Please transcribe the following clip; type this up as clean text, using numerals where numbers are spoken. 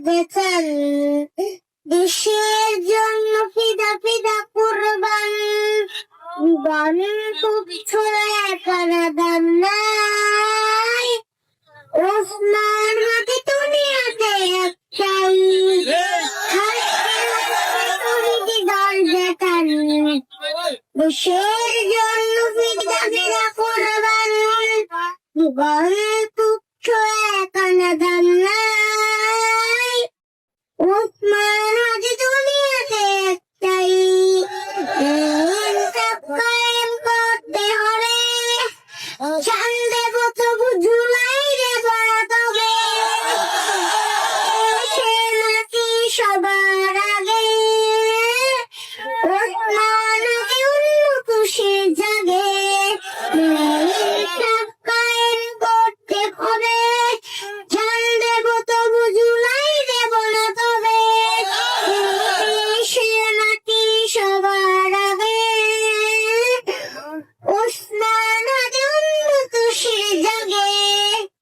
বেচান, দেশের জন্য ফিদা ফিদা কুরবান, গান ছড়া একানা দাম নাই, ওসমান হাতে দুনিয়াতে একটাই, শহীদ দল বেতান, দেশের